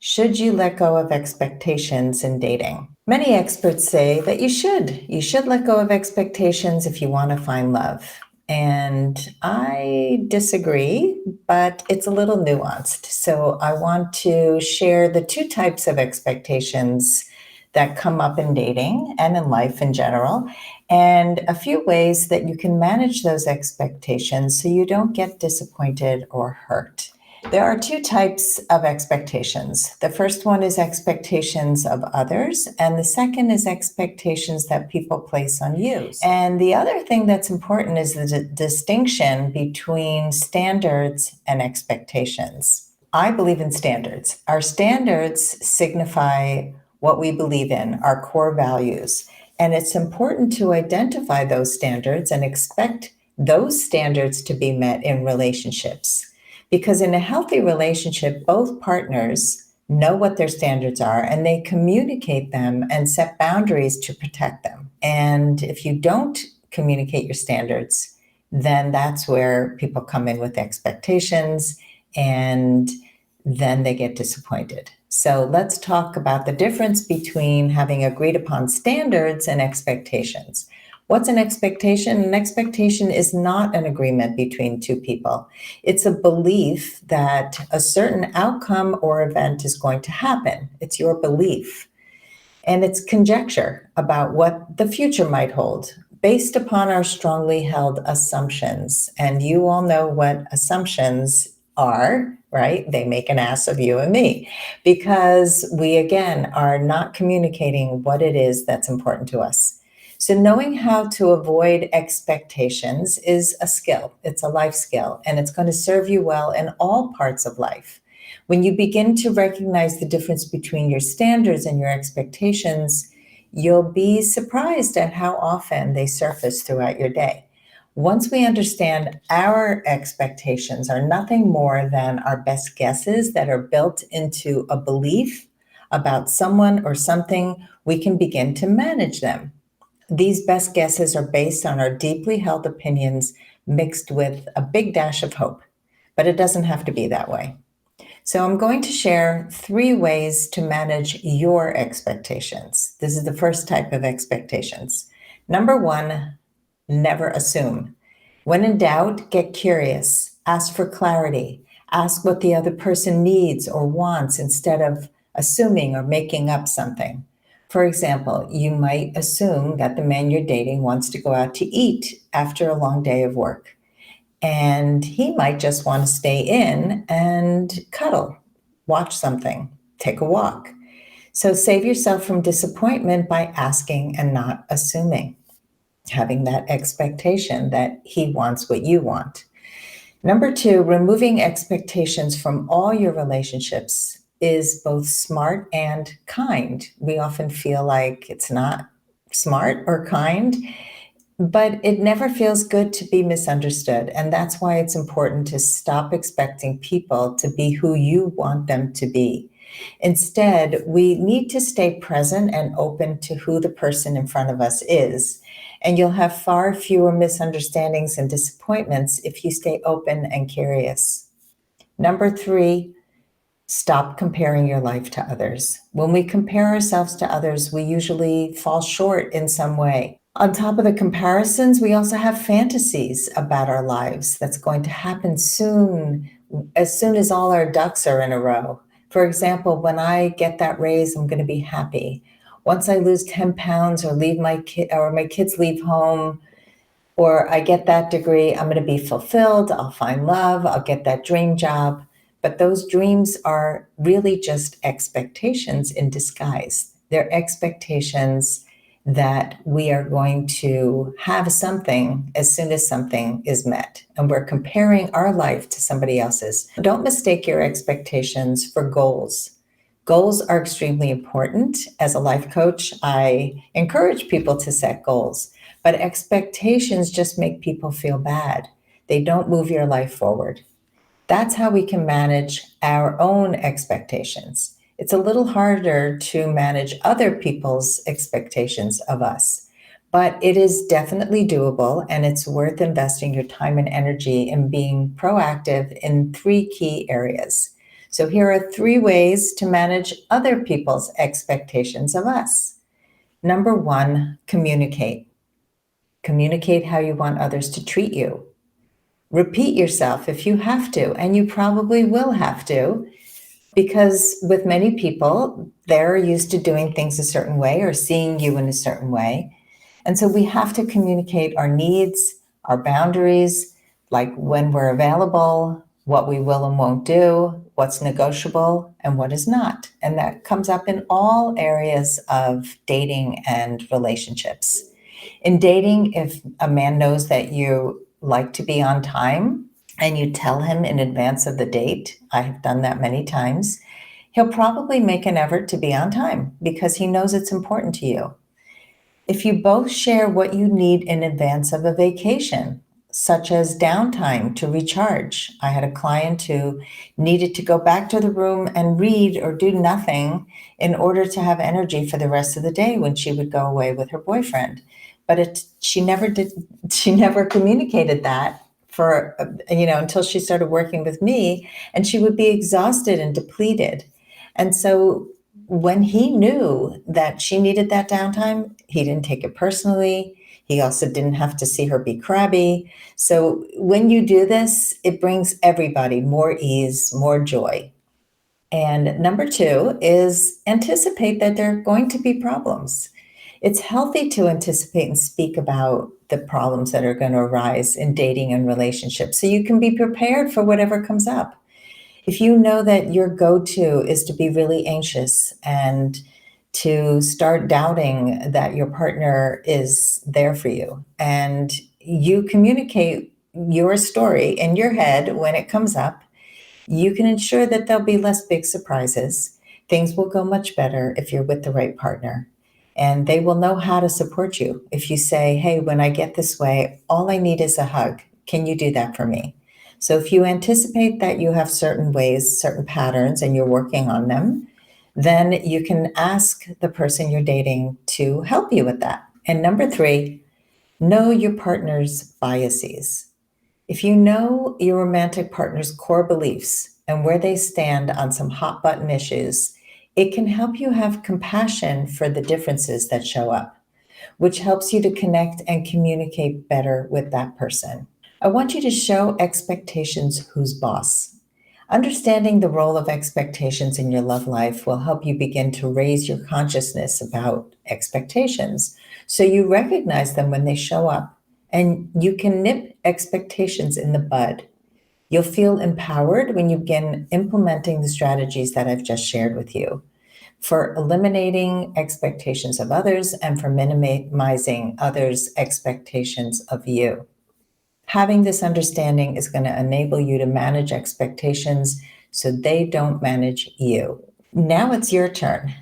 Should you let go of expectations in dating? Many experts say that you should. You should let go of expectations if you want to find love. And I disagree, but it's a little nuanced. So I want to share the two types of expectations that come up in dating and in life in general, and a few ways that you can manage those expectations so you don't get disappointed or hurt. There are two types of expectations. The first one is expectations of others, and the second is expectations that people place on you. And the other thing that's important is the distinction between standards and expectations. I believe in standards. Our standards signify what we believe in, our core values. And it's important to identify those standards and expect those standards to be met in relationships. Because in a healthy relationship, both partners know what their standards are and they communicate them and set boundaries to protect them. And if you don't communicate your standards, then that's where people come in with expectations and then they get disappointed. So let's talk about the difference between having agreed upon standards and expectations. What's an expectation? An expectation is not an agreement between two people. It's a belief that a certain outcome or event is going to happen. It's your belief. And it's conjecture about what the future might hold based upon our strongly held assumptions. And you all know what assumptions are, right? They make an ass of you and me because we, again, are not communicating what it is that's important to us. So knowing how to avoid expectations is a skill. It's a life skill, and it's going to serve you well in all parts of life. When you begin to recognize the difference between your standards and your expectations, you'll be surprised at how often they surface throughout your day. Once we understand our expectations are nothing more than our best guesses that are built into a belief about someone or something, we can begin to manage them. These best guesses are based on our deeply held opinions mixed with a big dash of hope, but it doesn't have to be that way. So I'm going to share 3 ways to manage your expectations. This is the first type of expectations. Number 1, never assume. When in doubt, get curious, ask for clarity, ask what the other person needs or wants instead of assuming or making up something. For example, you might assume that the man you're dating wants to go out to eat after a long day of work. And he might just want to stay in and cuddle, watch something, take a walk. So save yourself from disappointment by asking and not assuming, having that expectation that he wants what you want. Number 2, removing expectations from all your relationships is both smart and kind. We often feel like it's not smart or kind, but it never feels good to be misunderstood. And that's why it's important to stop expecting people to be who you want them to be. Instead, we need to stay present and open to who the person in front of us is. And you'll have far fewer misunderstandings and disappointments if you stay open and curious. Number 3, stop comparing your life to others. When we compare ourselves to others, we usually fall short in some way. On top of the comparisons, we also have fantasies about our lives that's going to happen soon as all our ducks are in a row. For example, when I get that raise, I'm going to be happy. Once I lose 10 pounds or my kids leave home, or I get that degree, I'm going to be fulfilled. I'll find love. I'll get that dream job. But those dreams are really just expectations in disguise. They're expectations that we are going to have something as soon as something is met. And we're comparing our life to somebody else's. Don't mistake your expectations for goals. Goals are extremely important. As a life coach, I encourage people to set goals, but expectations just make people feel bad. They don't move your life forward. That's how we can manage our own expectations. It's a little harder to manage other people's expectations of us, but it is definitely doable, and it's worth investing your time and energy in being proactive in 3 key areas. So here are 3 ways to manage other people's expectations of us. Number 1, communicate. Communicate how you want others to treat you. Repeat yourself if you have to, and you probably will have to, because with many people, they're used to doing things a certain way or seeing you in a certain way. And so we have to communicate our needs, our boundaries, like when we're available, what we will and won't do, what's negotiable, and what is not. And that comes up in all areas of dating and relationships. In dating, if a man knows that you like to be on time and you tell him in advance of the date, I have done that many times, he'll probably make an effort to be on time because he knows it's important to you. If you both share what you need in advance of a vacation, such as downtime to recharge. I had a client who needed to go back to the room and read or do nothing in order to have energy for the rest of the day when she would go away with her boyfriend. But she never communicated that for, until she started working with me, and she would be exhausted and depleted. And so when he knew that she needed that downtime, he didn't take it personally. He also didn't have to see her be crabby. So when you do this, it brings everybody more ease, more joy. And number 2 is anticipate that there are going to be problems. It's healthy to anticipate and speak about the problems that are going to arise in dating and relationships so you can be prepared for whatever comes up. If you know that your go-to is to be really anxious and to start doubting that your partner is there for you, and you communicate your story in your head when it comes up, you can ensure that there'll be less big surprises. Things will go much better if you're with the right partner. And they will know how to support you. If you say, hey, when I get this way, all I need is a hug. Can you do that for me? So if you anticipate that you have certain ways, certain patterns, and you're working on them, then you can ask the person you're dating to help you with that. And number 3, know your partner's biases. If you know your romantic partner's core beliefs and where they stand on some hot button issues, it can help you have compassion for the differences that show up, which helps you to connect and communicate better with that person. I want you to show expectations who's boss. Understanding the role of expectations in your love life will help you begin to raise your consciousness about expectations so you recognize them when they show up and you can nip expectations in the bud. You'll feel empowered when you begin implementing the strategies that I've just shared with you for eliminating expectations of others and for minimizing others' expectations of you. Having this understanding is going to enable you to manage expectations so they don't manage you. Now it's your turn.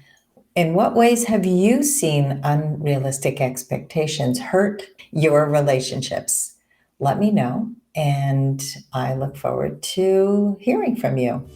In what ways have you seen unrealistic expectations hurt your relationships? Let me know, and I look forward to hearing from you.